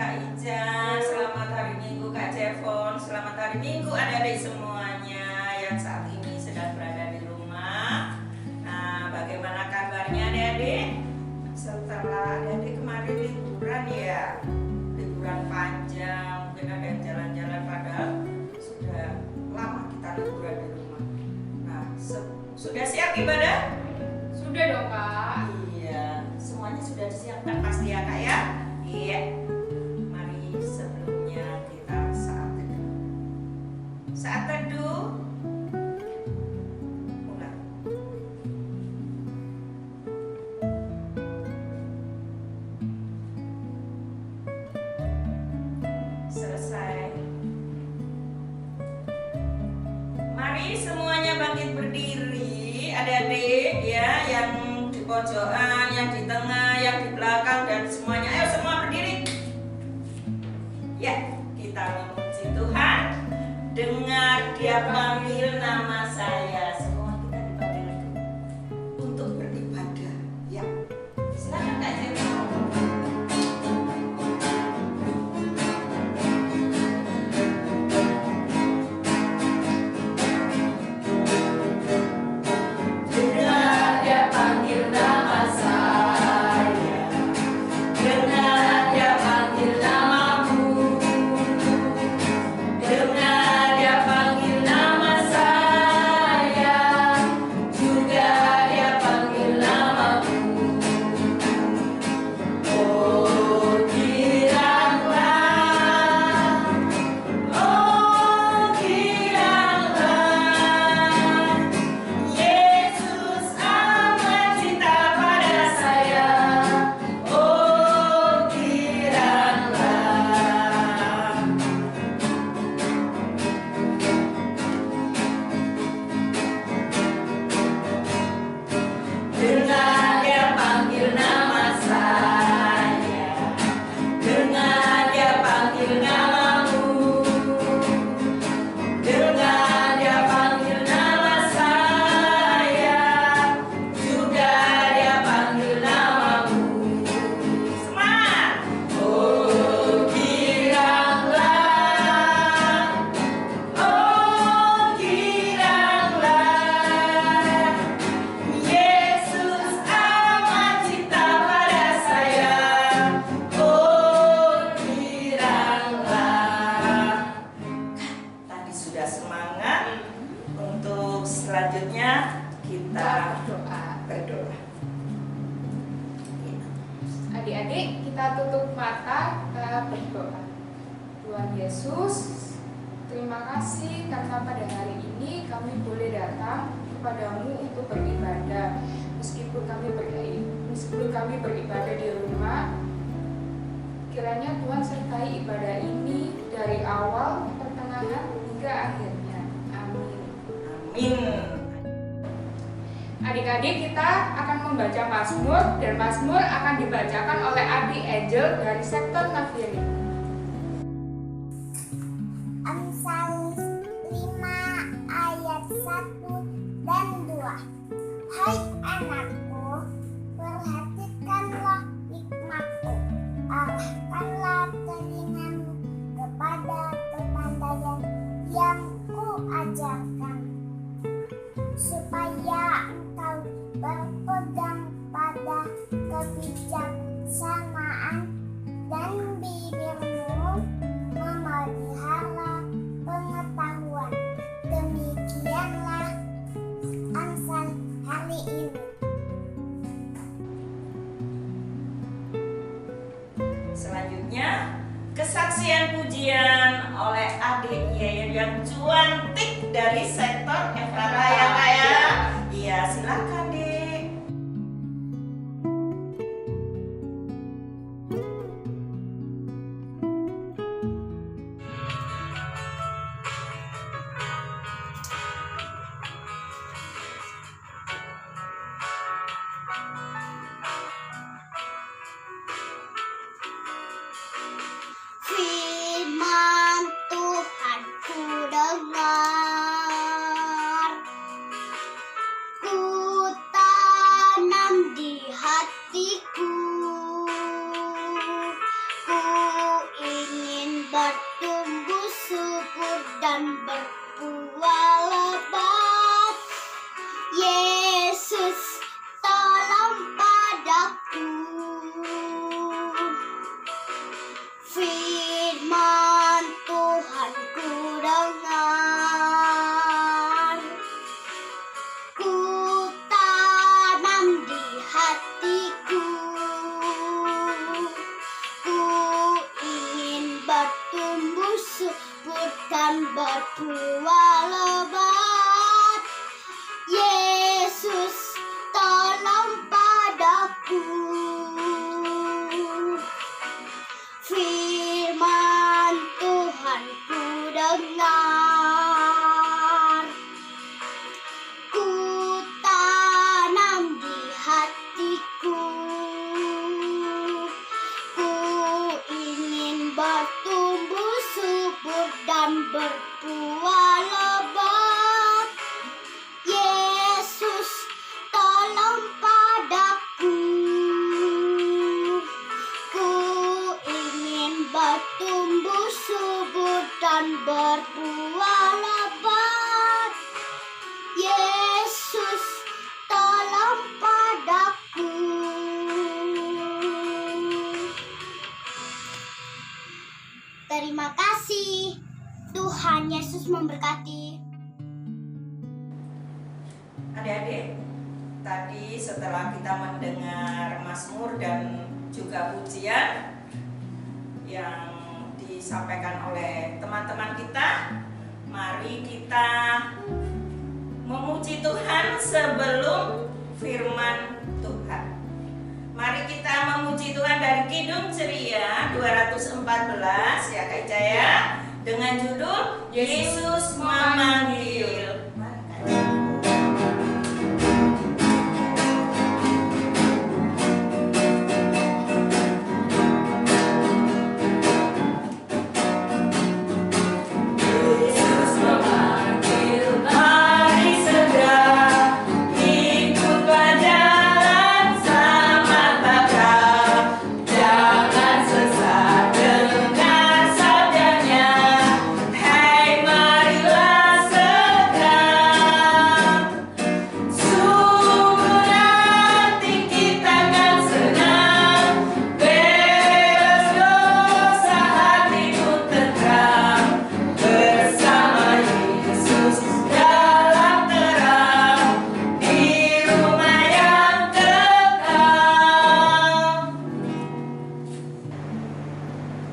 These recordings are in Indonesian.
Kak Ica, selamat hari Minggu Kak Jevon, selamat hari Minggu adik-adik semuanya yang saat ini sedang berada di rumah. Nah, bagaimana kabarnya adik-adik? Setelah adik-adik kemarin liburan ya, liburan panjang, mungkin ada yang jalan-jalan padahal sudah lama kita liburan di rumah. Nah, sudah siap ibadah? Sudah dong Kak. Iya, semuanya sudah disiapkan pasti ya Kak ya? Iya. Mari sebelumnya kita saat teduh. Saat teduh mulai. Selesai. Mari semuanya bangkit berdiri, adik-adik ya, yang di pojokan, yang di tengah, yang di belakang dan semuanya. Ayo semua berdiri. Ya, kita memuji Tuhan. Dengar Dia panggil nama saya. Semua kita dipanggil untuk beribadah. Ya, silakan Kak Jero. Dengar Dia panggil nama saya. Dengar Dia panggil namamu. Dengar Dia panggil nama saya. Juga Dia panggil namamu. Oh giranglah, oh giranglah, Yesus amat cinta pada saya. Oh giranglah. Dengar Dia panggil nama saya. Dengar Dia panggil namamu. Dengar Dia panggil nama saya. Juga Dia panggil namamu. Semangat. Oh giranglah, oh giranglah, Yesus amat cinta pada saya. Oh giranglah. Tadi sudah semangat. Untuk selanjutnya kita berdoa. Adik-adik, kita tutup mata, kita berdoa. Tuhan Yesus, terima kasih karena pada hari ini kami boleh datang kepadamu untuk beribadah. Meskipun kami beribadah di rumah, kiranya Tuhan sertai ibadah ini dari awal, pertengahan, hingga akhirnya. Amin. Amin. Adik-adik, kita akan membaca Mazmur, dan Mazmur akan dibacakan oleh adik Angel dari sektor Nafiri. Amsal 5 ayat 1 dan 2. Hai anakku, perhatikanlah hikmatku, arahkanlah telingamu kepada kepandaian yang kuajarkan, supaya engkau berpegang pada kebijaksanaan dan bibirmu memelihara pengetahuan. Demikianlah Amsal hari ini. Selanjutnya kesaksian pujian oleh adik Yayan yang cuantik dari sektor Efrata ya Kak ya. Iya, silakan Dik. Firman Tuhan ku dengar, ku dan berbuah lebat. Yesus, tolong padaku. Firman Tuhan ku dengar, ku tanam di hatiku. Ku ingin bertumbuh subur dan berbuah lebat. Yesus, tolong padaku. Ku ingin bertumbuh subur dan berbuah lebat. Yesus, tolong padaku. Terima kasih. Tuhan Yesus memberkati. Adik-adik, tadi setelah kita mendengar mazmur dan juga pujian yang disampaikan oleh teman-teman kita, mari kita memuji Tuhan sebelum firman Tuhan. Mari kita memuji Tuhan dari Kidung Ceria 214 ya Kak Ica ya, dengan judul Yesus Memanggil.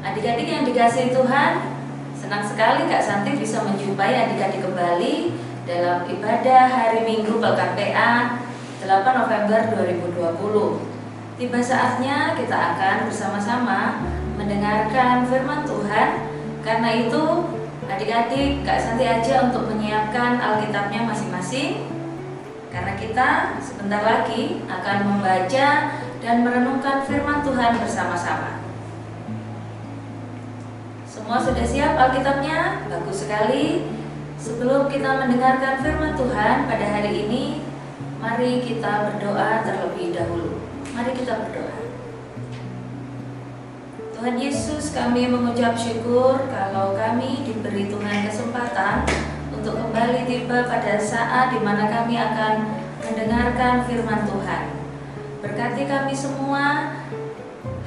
Adik-adik yang dikasihi Tuhan, senang sekali Kak Santi bisa menjumpai adik-adik kembali dalam ibadah hari Minggu Pelkat PA 8 November 2020. Tiba saatnya kita akan bersama-sama mendengarkan firman Tuhan. Karena itu adik-adik Kak Santi aja untuk menyiapkan Alkitabnya masing-masing, karena kita sebentar lagi akan membaca dan merenungkan firman Tuhan bersama-sama. Semua sudah siap Alkitabnya? Bagus sekali. Sebelum kita mendengarkan firman Tuhan pada hari ini, mari kita berdoa terlebih dahulu. Mari kita berdoa. Tuhan Yesus, kami mengucap syukur kalau kami diberi Tuhan kesempatan untuk kembali tiba pada saat di mana kami akan mendengarkan firman Tuhan. Berkati kami semua,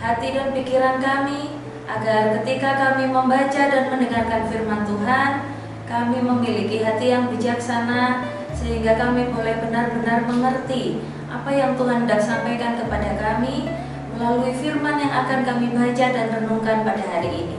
hati dan pikiran kami, agar ketika kami membaca dan mendengarkan firman Tuhan, kami memiliki hati yang bijaksana, sehingga kami boleh benar-benar mengerti apa yang Tuhan hendak sampaikan kepada kami melalui firman yang akan kami baca dan renungkan pada hari ini.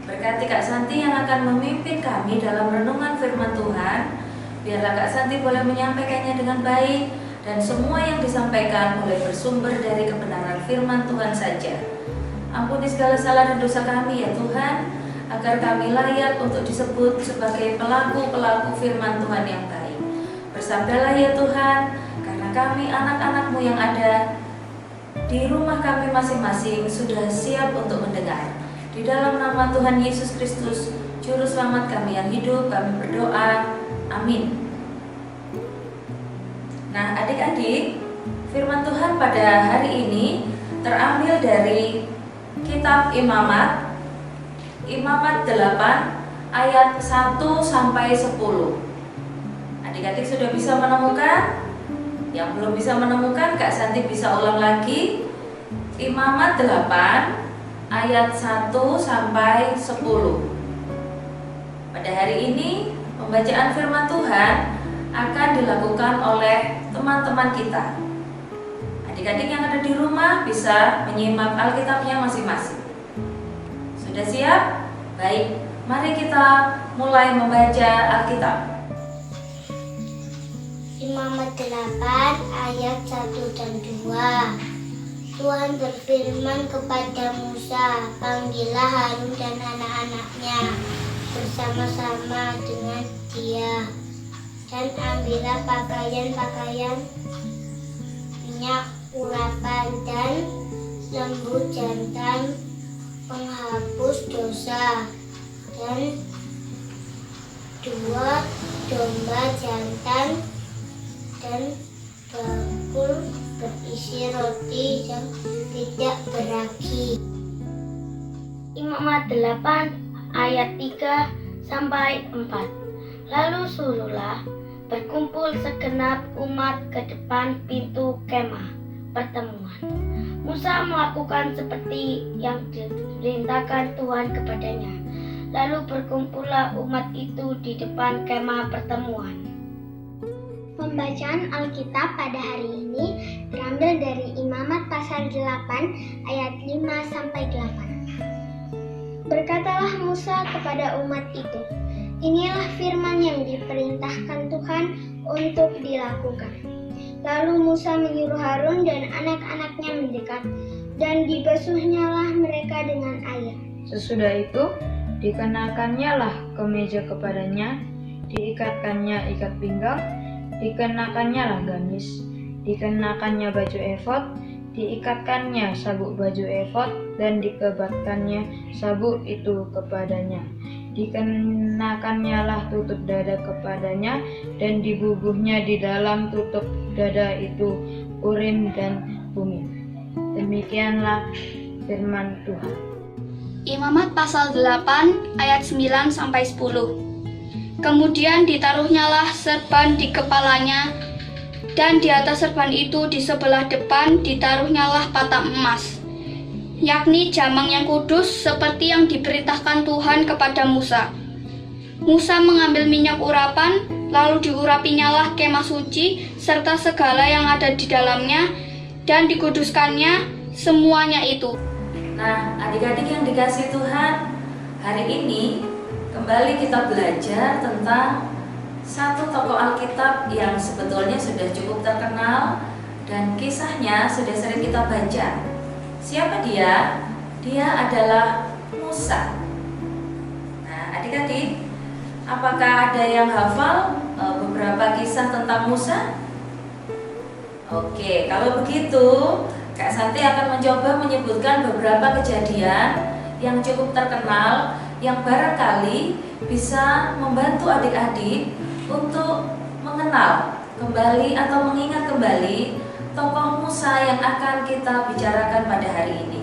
Berkati Kak Santi yang akan memimpin kami dalam renungan firman Tuhan, biarlah Kak Santi boleh menyampaikannya dengan baik, dan semua yang disampaikan boleh bersumber dari kebenaran firman Tuhan saja. Ampuni segala salah dan dosa kami ya Tuhan, agar kami layak untuk disebut sebagai pelaku-pelaku firman Tuhan yang baik. Bersabdalah ya Tuhan, karena kami anak-anak-Mu yang ada di rumah kami masing-masing sudah siap untuk mendengar. Di dalam nama Tuhan Yesus Kristus, Juru Selamat kami yang hidup, kami berdoa. Amin. Nah adik-adik, firman Tuhan pada hari ini terambil dari Kitab Imamat 8 ayat 1 sampai 10. Adik-adik sudah bisa menemukan? Yang belum bisa menemukan, Kak Santi bisa ulang lagi. Imamat 8 ayat 1 sampai 10. Pada hari ini pembacaan firman Tuhan akan dilakukan oleh teman-teman kita. Adik-adik yang ada di rumah bisa menyimak Alkitabnya masing-masing. Sudah siap? Baik, Mari kita mulai membaca Alkitab. Imamat 8 ayat 1 dan 2. Tuhan berfirman kepada Musa, panggillah Harun dan anak-anaknya bersama-sama dengan dia, dan ambillah pakaian-pakaian, minyak urapan dan lembu jantan penghapus dosa, dan 2 domba jantan, dan bakul berisi roti yang tidak beragi. Imamat 8 ayat 3 sampai 4. Lalu suruhlah berkumpul segenap umat ke depan pintu kemah pertemuan. Musa melakukan seperti yang diperintahkan Tuhan kepadanya. Lalu berkumpullah umat itu di depan kemah pertemuan. Pembacaan Alkitab pada hari ini terambil dari Imamat pasal 8 ayat 5 sampai 8. Berkatalah Musa kepada umat itu, inilah firman yang diperintahkan Tuhan untuk dilakukan. Lalu Musa menyuruh Harun dan anak-anaknya mendekat, dan dibasuhnyalah mereka dengan air. Sesudah itu, dikenakannya lah kemeja kepadanya, diikatkannya ikat pinggang, dikenakannya lah gamis, dikenakannya baju efod, diikatkannya sabuk baju efod, dan dikebatkannya sabuk itu kepadanya. Dikenakannya lah tutup dada kepadanya, dan dibubuhnya di dalam tutup dada itu Urim dan Tumim. Demikianlah firman Tuhan. Imamat pasal 8 ayat 9 sampai 10. Kemudian ditaruhnyalah serban di kepalanya, dan di atas serban itu di sebelah depan ditaruhnyalah patak emas, yakni jamang yang kudus seperti yang diperintahkan Tuhan kepada Musa. Musa mengambil minyak urapan, lalu diurapinyalah kemah suci serta segala yang ada di dalamnya, dan dikuduskannya semuanya itu. Nah, adik-adik yang dikasihi Tuhan, hari ini kembali kita belajar tentang satu tokoh Alkitab yang sebetulnya sudah cukup terkenal dan kisahnya sudah sering kita baca. Siapa dia? Dia adalah Musa. Nah, adik-adik, apakah ada yang hafal beberapa kisah tentang Musa? Oke, kalau begitu Kak Santi akan mencoba menyebutkan beberapa kejadian yang cukup terkenal yang barangkali bisa membantu adik-adik untuk mengenal kembali atau mengingat kembali tokoh Musa yang akan kita bicarakan pada hari ini.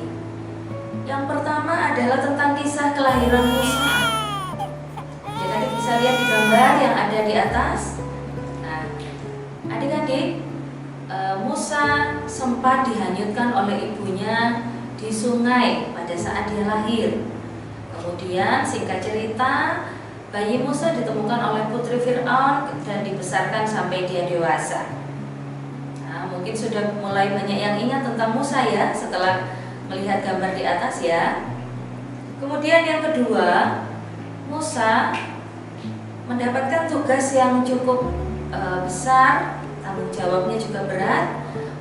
Yang pertama adalah tentang kisah kelahiran Musa. Adik-adik bisa lihat di gambar yang ada di atas. Nah, adik-adik, Musa sempat dihanyutkan oleh ibunya di sungai pada saat dia lahir. Kemudian singkat cerita, bayi Musa ditemukan oleh putri Fir'aun dan dibesarkan sampai dia dewasa. Nah, mungkin sudah mulai banyak yang ingat tentang Musa ya setelah melihat gambar di atas ya. Kemudian yang kedua, Musa mendapatkan tugas yang cukup besar, tanggung jawabnya juga berat.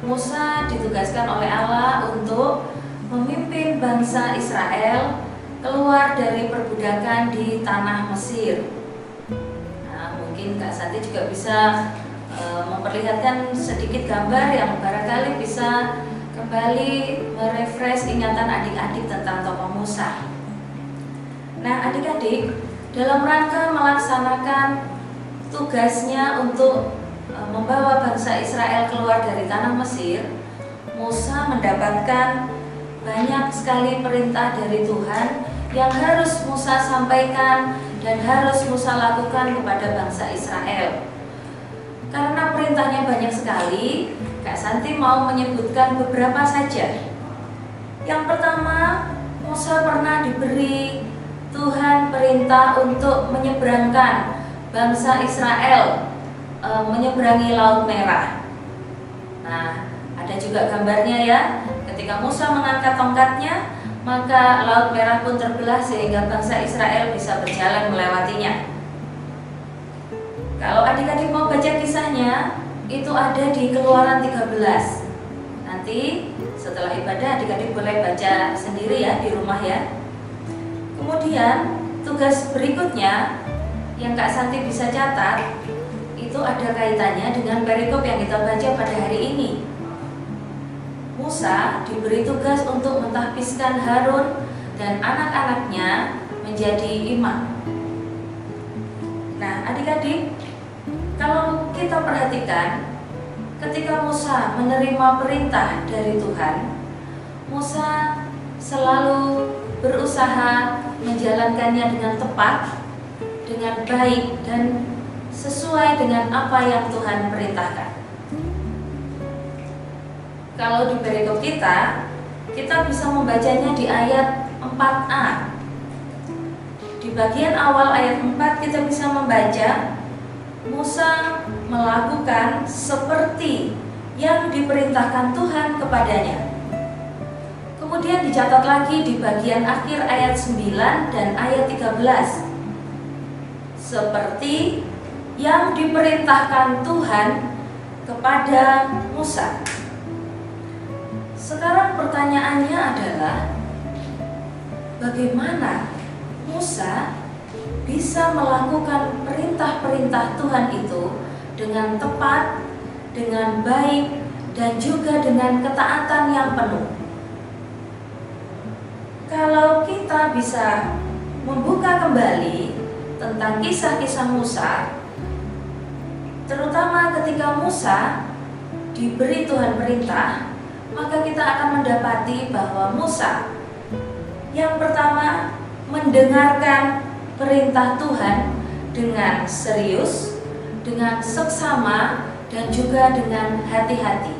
Musa ditugaskan oleh Allah untuk memimpin bangsa Israel keluar dari perbudakan di tanah Mesir. Nah, mungkin Kak Santi juga bisa memperlihatkan sedikit gambar yang barangkali bisa kembali merefresh ingatan adik-adik tentang tokoh Musa. Nah, adik-adik, dalam rangka melaksanakan tugasnya untuk membawa bangsa Israel keluar dari tanah Mesir, Musa mendapatkan banyak sekali perintah dari Tuhan yang harus Musa sampaikan dan harus Musa lakukan kepada bangsa Israel. Karena perintahnya banyak sekali, Kak Santi mau menyebutkan beberapa saja. Yang pertama, Musa pernah diberi Tuhan perintah untuk menyeberangkan bangsa Israel menyeberangi Laut Merah. Nah, ada juga gambarnya ya. Ketika Musa mengangkat tongkatnya, maka Laut Merah pun terbelah sehingga bangsa Israel bisa berjalan melewatinya. Kalau adik-adik mau baca kisahnya, itu ada di Keluaran 13. Nanti setelah ibadah adik-adik boleh baca sendiri ya di rumah ya. Kemudian tugas berikutnya yang Kak Santi bisa catat, itu ada kaitannya dengan perikop yang kita baca pada hari ini. Musa diberi tugas untuk mentahbiskan Harun dan anak-anaknya menjadi imam. Nah, adik-adik, kalau kita perhatikan, ketika Musa menerima perintah dari Tuhan, Musa selalu berusaha menjalankannya dengan tepat, dengan baik, dan sesuai dengan apa yang Tuhan perintahkan. Kalau di perikop kita bisa membacanya di ayat 4a. Di bagian awal ayat 4 kita bisa membaca Musa melakukan seperti yang diperintahkan Tuhan kepadanya. Kemudian dicatat lagi di bagian akhir ayat 9 dan ayat 13. Seperti yang diperintahkan Tuhan kepada Musa. Sekarang pertanyaannya adalah, bagaimana Musa bisa melakukan perintah-perintah Tuhan itu dengan tepat, dengan baik, dan juga dengan ketaatan yang penuh? Kalau kita bisa membuka kembali tentang kisah-kisah Musa, terutama ketika Musa diberi Tuhan perintah, maka kita akan mendapati bahwa Musa yang pertama mendengarkan perintah Tuhan dengan serius, dengan seksama, dan juga dengan hati-hati.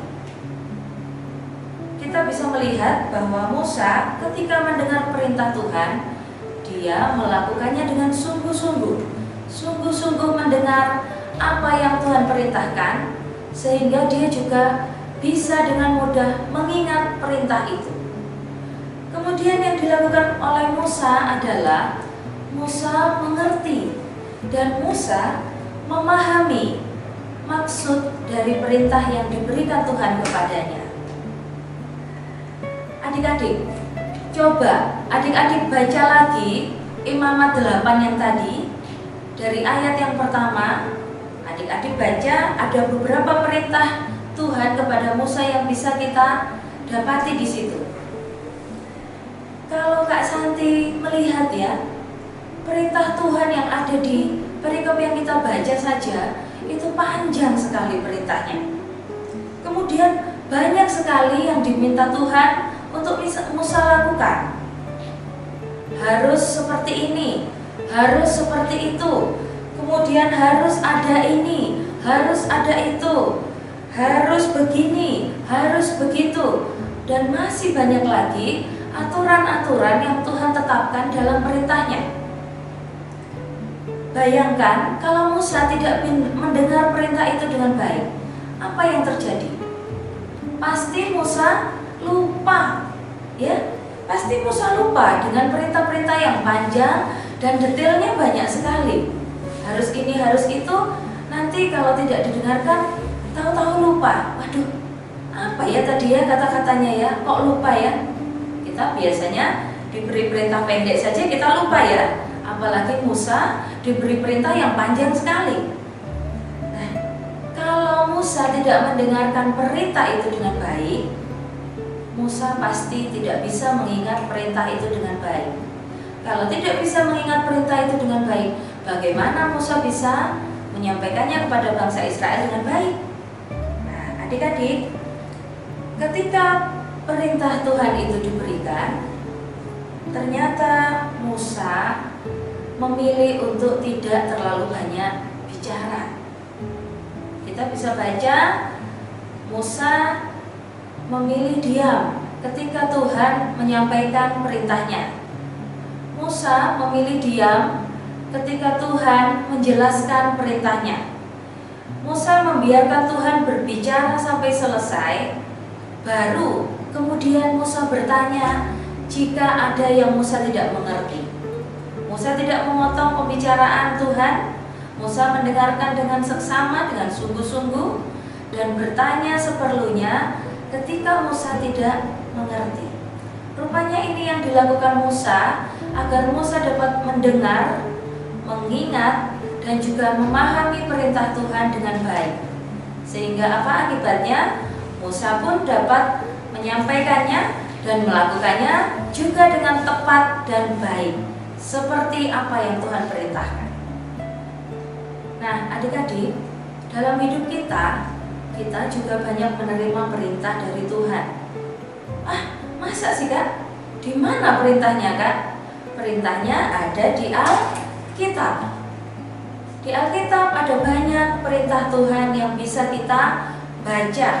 Kita bisa melihat bahwa Musa ketika mendengar perintah Tuhan, dia melakukannya dengan sungguh-sungguh mendengar apa yang Tuhan perintahkan, sehingga dia juga bisa dengan mudah mengingat perintah itu. Kemudian yang dilakukan oleh Musa adalah Musa mengerti dan Musa memahami maksud dari perintah yang diberikan Tuhan kepadanya. Adik-adik, coba adik-adik baca lagi Imamat 8 yang tadi. Dari ayat yang pertama, adik-adik baca ada beberapa perintah Tuhan kepada Musa yang bisa kita dapati di situ. Kalau Kak Santi melihat ya, perintah Tuhan yang ada di perikop yang kita baca saja itu panjang sekali perintahnya. Kemudian banyak sekali yang diminta Tuhan untuk Musa lakukan. Harus seperti ini, harus seperti itu. Kemudian harus ada ini, harus ada itu. Harus begini, harus begitu, dan masih banyak lagi aturan-aturan yang Tuhan tetapkan dalam perintahnya. Bayangkan kalau Musa tidak mendengar perintah itu dengan baik, apa yang terjadi? Pasti Musa lupa, ya? Pasti Musa lupa dengan perintah-perintah yang panjang dan detailnya banyak sekali. Harus ini, harus itu, nanti kalau tidak didengarkan, tahu-tahu lupa. Waduh, apa ya tadi ya kata-katanya ya? Kok lupa ya? Kita biasanya diberi perintah pendek saja kita lupa ya. Apalagi Musa diberi perintah yang panjang sekali. Nah, kalau Musa tidak mendengarkan perintah itu dengan baik, Musa pasti tidak bisa mengingat perintah itu dengan baik. Kalau tidak bisa mengingat perintah itu dengan baik, bagaimana Musa bisa menyampaikannya kepada bangsa Israel dengan baik? Adik-adik, ketika perintah Tuhan itu diberikan, ternyata Musa memilih untuk tidak terlalu banyak bicara. Kita bisa baca Musa memilih diam ketika Tuhan menyampaikan perintahnya. Musa memilih diam ketika Tuhan menjelaskan perintahnya. Musa membiarkan Tuhan berbicara sampai selesai, baru kemudian Musa bertanya, jika ada yang Musa tidak mengerti. Musa tidak memotong pembicaraan Tuhan. Musa mendengarkan dengan seksama, dengan sungguh-sungguh, dan bertanya seperlunya ketika Musa tidak mengerti. Rupanya ini yang dilakukan Musa agar Musa dapat mendengar, mengingat, dan juga memahami perintah Tuhan dengan baik. Sehingga apa akibatnya? Musa pun dapat menyampaikannya dan melakukannya juga dengan tepat dan baik, seperti apa yang Tuhan perintahkan. Nah, adik-adik, dalam hidup kita juga banyak menerima perintah dari Tuhan. Masa sih Kak? Di mana perintahnya Kak? Perintahnya ada di Alkitab. Di Alkitab ada banyak perintah Tuhan yang bisa kita baca.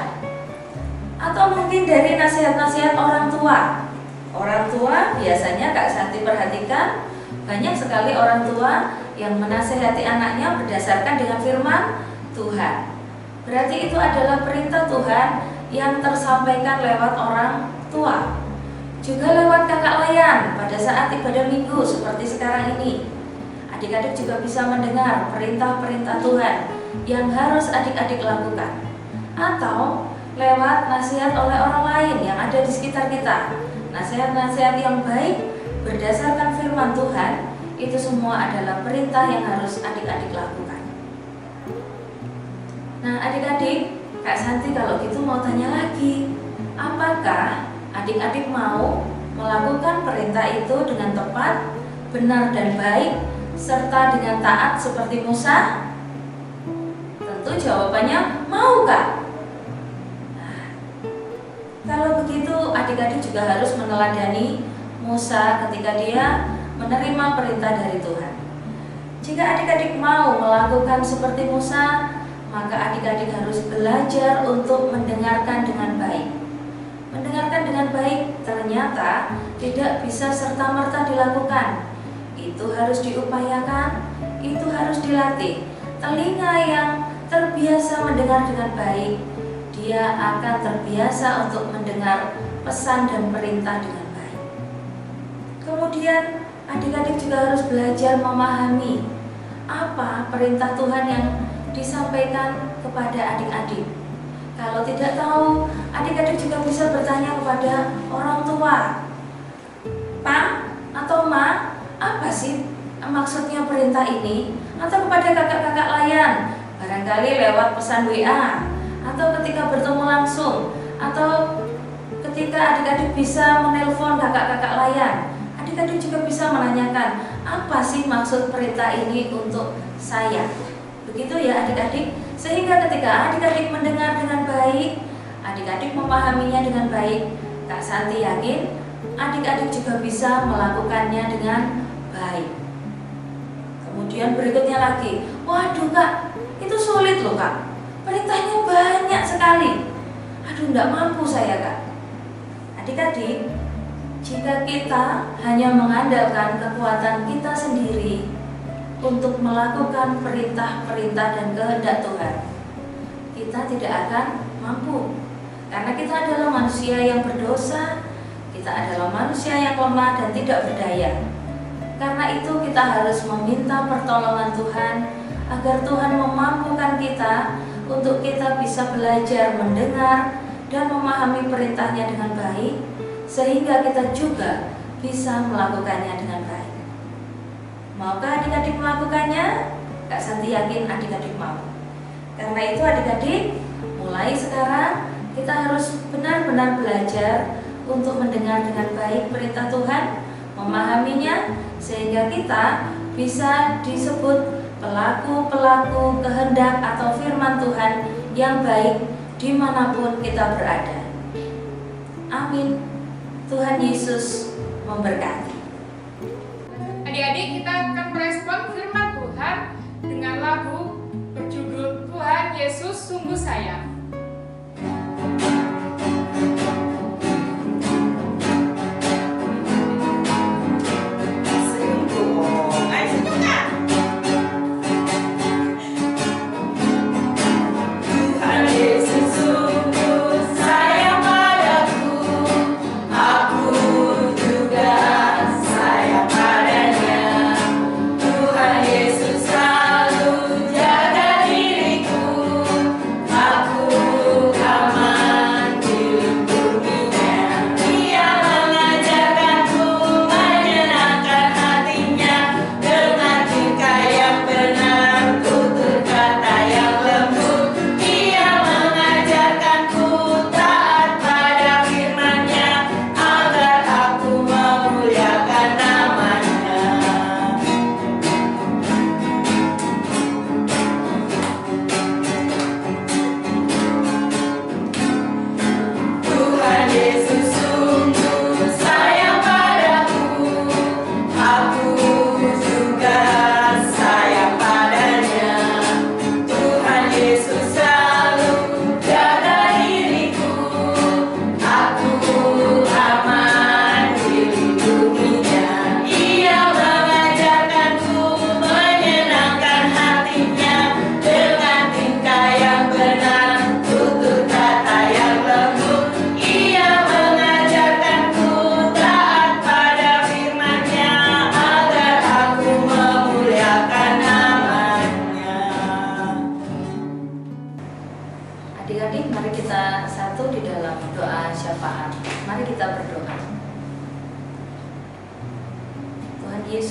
Atau mungkin dari nasihat-nasihat orang tua. Orang tua biasanya Kak Santi perhatikan, banyak sekali orang tua yang menasihati anaknya berdasarkan dengan firman Tuhan. Berarti itu adalah perintah Tuhan yang tersampaikan lewat orang tua. Juga lewat kakak layan pada saat ibadah minggu seperti sekarang ini. Adik-adik juga bisa mendengar perintah-perintah Tuhan yang harus adik-adik lakukan. Atau lewat nasihat oleh orang lain yang ada di sekitar kita. Nasihat-nasihat yang baik berdasarkan firman Tuhan, itu semua adalah perintah yang harus adik-adik lakukan. Nah adik-adik, Kak Santi kalau gitu mau tanya lagi, apakah adik-adik mau melakukan perintah itu dengan tepat, benar dan baik, serta dengan taat seperti Musa? Tentu jawabannya mau Kak. Kalau begitu adik-adik juga harus meneladani Musa ketika dia menerima perintah dari Tuhan. Jika adik-adik mau melakukan seperti Musa, maka adik-adik harus belajar untuk mendengarkan dengan baik. Mendengarkan dengan baik ternyata tidak bisa serta-merta dilakukan. Itu harus diupayakan, itu harus dilatih. Telinga yang terbiasa mendengar dengan baik, dia akan terbiasa untuk mendengar pesan dan perintah dengan baik. Kemudian adik-adik juga harus belajar memahami apa perintah Tuhan yang disampaikan kepada adik-adik. Kalau tidak tahu, adik-adik juga bisa bertanya kepada orang tua. Pak atau Ma, apa sih maksudnya perintah ini? Atau kepada kakak-kakak layan, barangkali lewat pesan WA, atau ketika bertemu langsung, atau ketika adik-adik bisa menelpon kakak-kakak layan, adik-adik juga bisa menanyakan, apa sih maksud perintah ini untuk saya? Begitu ya adik-adik, sehingga ketika adik-adik mendengar dengan baik, adik-adik memahaminya dengan baik, Kak Santi yakin adik-adik juga bisa melakukannya dengan baik. Kemudian berikutnya lagi, waduh Kak, itu sulit loh Kak, perintahnya banyak sekali. Aduh, enggak mampu saya Kak. Adik-adik, jika kita hanya mengandalkan kekuatan kita sendiri untuk melakukan perintah-perintah dan kehendak Tuhan, kita tidak akan mampu. Karena kita adalah manusia yang berdosa, kita adalah manusia yang lemah dan tidak berdaya. Karena itu kita harus meminta pertolongan Tuhan agar Tuhan memampukan kita untuk kita bisa belajar mendengar dan memahami perintahnya dengan baik, sehingga kita juga bisa melakukannya dengan baik. Maukah adik-adik melakukannya? Kak Santi yakin adik-adik mau. Karena itu adik-adik, mulai sekarang kita harus benar-benar belajar untuk mendengar dengan baik perintah Tuhan, memahaminya, sehingga kita bisa disebut pelaku-pelaku kehendak atau firman Tuhan yang baik dimanapun kita berada. Amin. Tuhan Yesus memberkati. Adik-adik, kita akan merespon firman Tuhan dengan lagu berjudul Tuhan Yesus Sungguh Sayang. Tuhan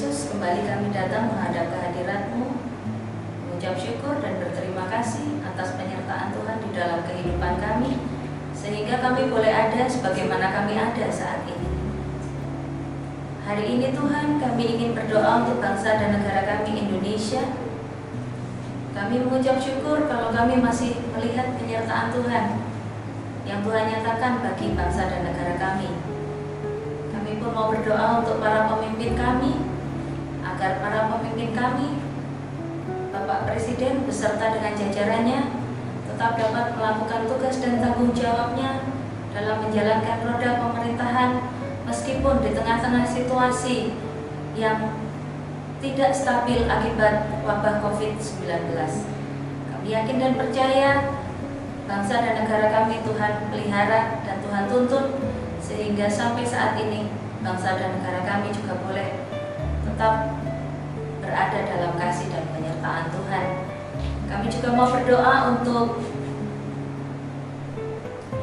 Yesus, kembali kami datang menghadap kehadirat-Mu, mengucap syukur dan berterima kasih atas penyertaan Tuhan di dalam kehidupan kami, sehingga kami boleh ada sebagaimana kami ada saat ini. Hari ini Tuhan, kami ingin berdoa untuk bangsa dan negara kami Indonesia. Kami mengucap syukur kalau kami masih melihat penyertaan Tuhan yang Tuhan nyatakan bagi bangsa dan negara kami. Kami pun mau berdoa untuk para pemimpin kami, agar para pemimpin kami, Bapak Presiden beserta dengan jajarannya, tetap dapat melakukan tugas dan tanggung jawabnya dalam menjalankan roda pemerintahan, meskipun di tengah-tengah situasi yang tidak stabil akibat wabah COVID-19. Kami yakin dan percaya bangsa dan negara kami Tuhan pelihara dan Tuhan tuntun, sehingga sampai saat ini bangsa dan negara kami juga boleh tetap berada dalam kasih dan penyertaan Tuhan. Kami juga mau berdoa untuk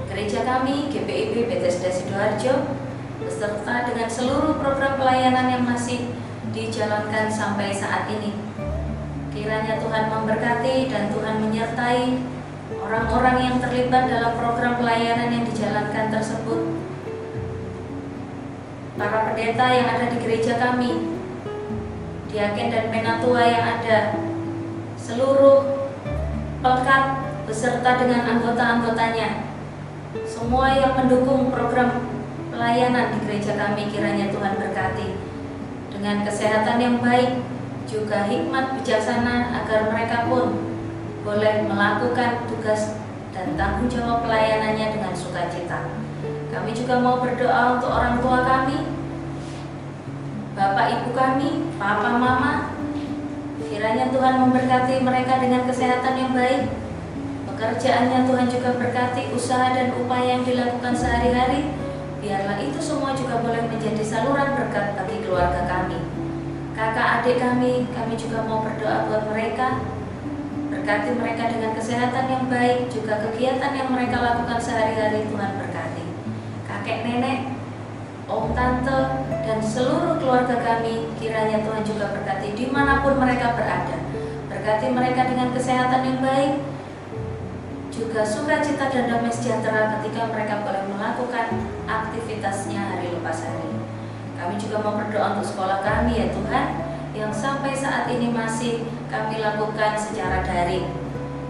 gereja kami, GPIB Bethesda Sidoarjo, beserta dengan seluruh program pelayanan yang masih dijalankan sampai saat ini. Kiranya Tuhan memberkati dan Tuhan menyertai orang-orang yang terlibat dalam program pelayanan yang dijalankan tersebut. Para pendeta yang ada di gereja kami, diaken dan penatua yang ada, seluruh pelekat beserta dengan anggota-anggotanya, semua yang mendukung program pelayanan di gereja kami, kiranya Tuhan berkati dengan kesehatan yang baik, juga hikmat bijaksana agar mereka pun boleh melakukan tugas dan tanggung jawab pelayanannya dengan sukacita. Kami juga mau berdoa untuk orang tua kami, bapak ibu kami, papa mama. Kiranya Tuhan memberkati mereka dengan kesehatan yang baik. Pekerjaannya Tuhan juga berkati, usaha dan upaya yang dilakukan sehari-hari. Biarlah itu semua juga boleh menjadi saluran berkat bagi keluarga kami. Kakak adik kami juga mau berdoa buat mereka. Berkati mereka dengan kesehatan yang baik, juga kegiatan yang mereka lakukan sehari-hari Tuhan berkati. Kakek nenek, om tante, dan seluruh keluarga kami, kiranya Tuhan juga berkati dimanapun mereka berada. Berkati mereka dengan kesehatan yang baik, juga sukacita dan damai sejahtera ketika mereka boleh melakukan aktivitasnya hari lepas hari. Kami juga mau berdoa untuk sekolah kami ya Tuhan, yang sampai saat ini masih kami lakukan secara daring.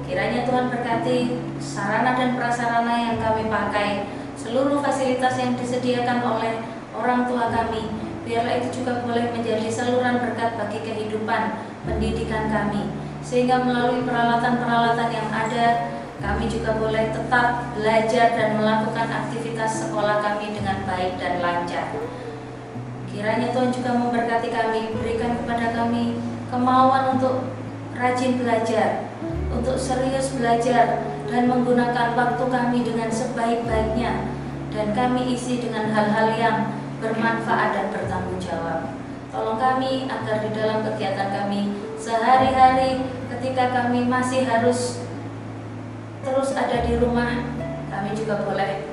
Kiranya Tuhan berkati sarana dan prasarana yang kami pakai, seluruh fasilitas yang disediakan oleh orang tua kami, biarlah itu juga boleh menjadi saluran berkat bagi kehidupan pendidikan kami, sehingga melalui peralatan-peralatan yang ada, kami juga boleh tetap belajar dan melakukan aktivitas sekolah kami dengan baik dan lancar. Kiranya Tuhan juga memberkati kami, berikan kepada kami kemauan untuk rajin belajar, untuk serius belajar, dan menggunakan waktu kami dengan sebaik-baiknya, dan kami isi dengan hal-hal yang bermanfaat dan bertanggung jawab. Tolong kami agar di dalam kegiatan kami sehari-hari, ketika kami masih harus terus ada di rumah, kami juga boleh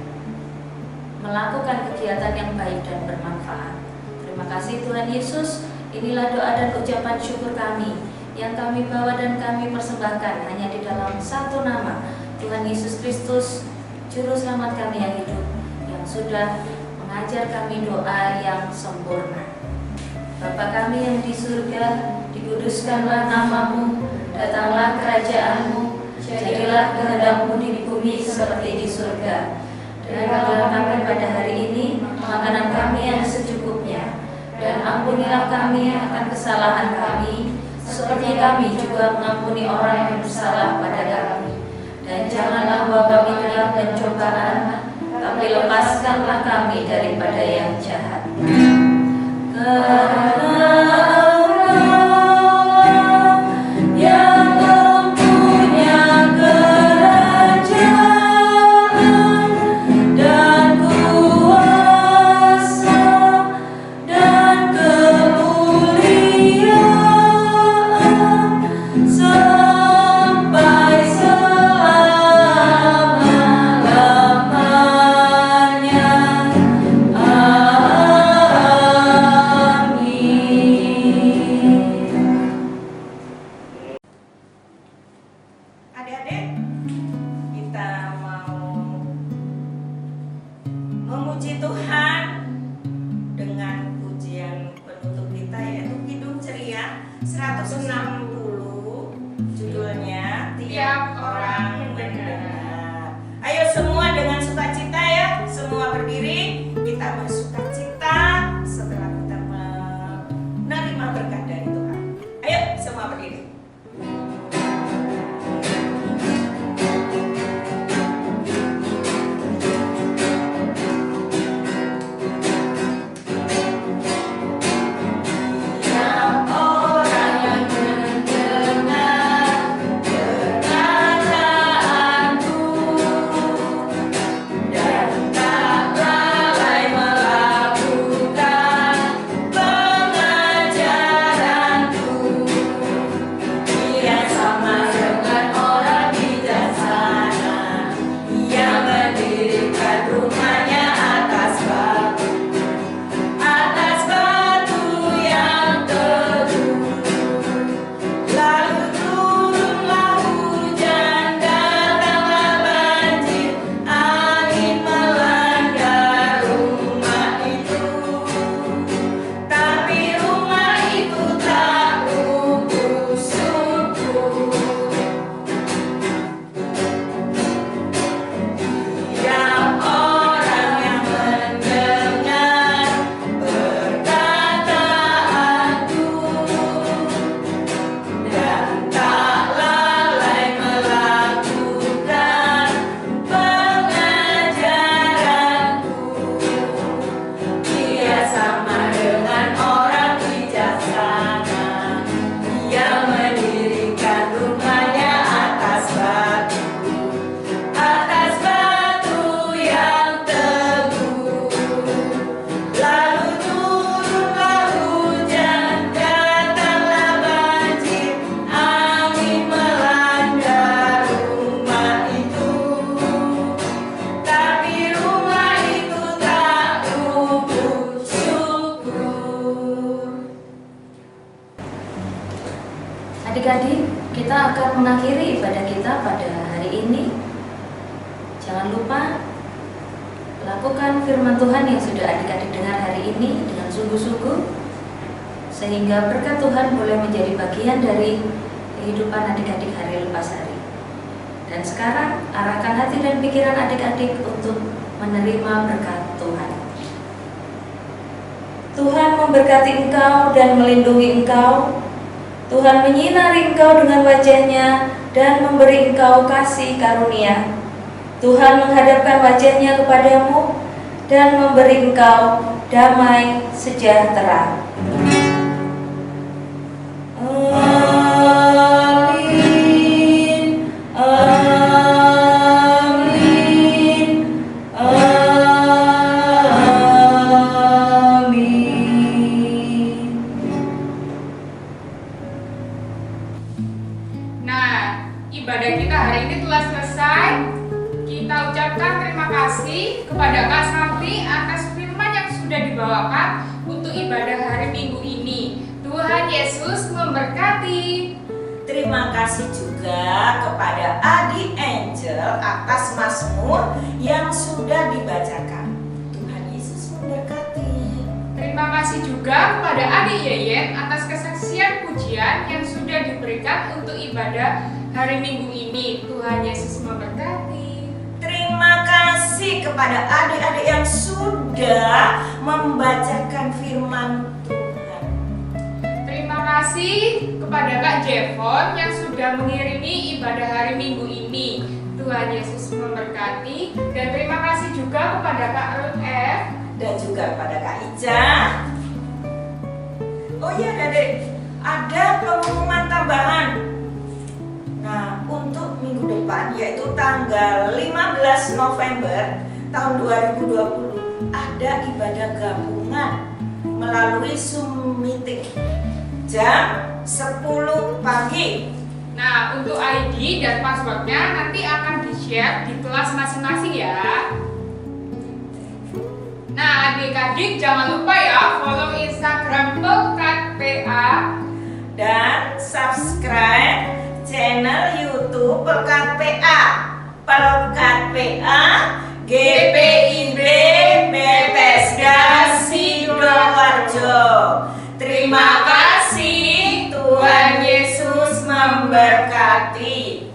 melakukan kegiatan yang baik dan bermanfaat. Terima kasih Tuhan Yesus. Inilah doa dan ucapan syukur kami yang kami bawa dan kami persembahkan hanya di dalam satu nama, Tuhan Yesus Kristus, Juru Selamat kami yang hidup, yang sudah mengajar kami doa yang sempurna. Bapa kami yang di surga, dikuduskanlah namamu, datanglah kerajaanmu, jadilah kehendak-Mu di bumi seperti di surga. Berikanlah kami pada hari ini makanan kami yang secukupnya, dan ampunilah kami akan kesalahan kami, seperti kami juga mengampuni orang yang bersalah pada kami. Dan janganlah bawa kami dalam pencobaan, tapi lepaskanlah kami daripada yang jahat. Amin. 160, judulnya Tiap Orang Mendengar. Ayo semua dengan sukacita ya, semua berdiri, kita bersukacita setelah kita menerima berkat dari Tuhan. Ayo semua berdiri. Adik-adik, kita akan mengakhiri ibadah kita pada hari ini. Jangan lupa lakukan firman Tuhan yang sudah adik-adik dengar hari ini dengan sungguh-sungguh, sehingga berkat Tuhan boleh menjadi bagian dari kehidupan adik-adik hari lepas hari. Dan sekarang arahkan hati dan pikiran adik-adik untuk menerima berkat Tuhan. Tuhan memberkati engkau dan melindungi engkau. Tuhan menyinari engkau dengan wajah-Nya dan memberi engkau kasih karunia. Tuhan menghadapkan wajah-Nya kepadamu dan memberi engkau damai sejahtera. Amin. Amin. Amin. Nah, ibadah kita hari ini telah selesai. Kita ucapkan terima kasih kepada Kak Santi atas firman yang sudah dibawakan untuk ibadah hari Minggu ini. Tuhan Yesus memberkati. Terima kasih juga kepada Adi Angel atas mazmur yang sudah dibacakan. Tuhan Yesus memberkati. Terima kasih juga kepada Adik Yeyen atas kesaksian pujian yang sudah diberikan untuk ibadah hari Minggu ini. Tuhan Yesus memberkati. Terima kasih kepada adik-adik yang sudah membacakan firman Tuhan. Terima kasih kepada Kak Jevon yang sudah mengiringi ibadah hari Minggu ini. Tuhan Yesus memberkati. Dan terima kasih juga kepada Kak Ruth F. Dan juga kepada Kak Ica. Oh iya adik, ada pengumuman tambahan. Nah, untuk minggu depan yaitu tanggal 15 November tahun 2020 ada ibadah gabungan melalui Zoom meeting jam 10 pagi. Nah, untuk ID dan passwordnya nanti akan di-share di kelas masing-masing ya. Nah, adik-adik jangan lupa ya follow Instagram Pelkat PA Dan subscribe channel YouTube Pelkat PA, Pelkat PA, GPIB Bethesda Sidoarjo. Terima kasih. memberkati.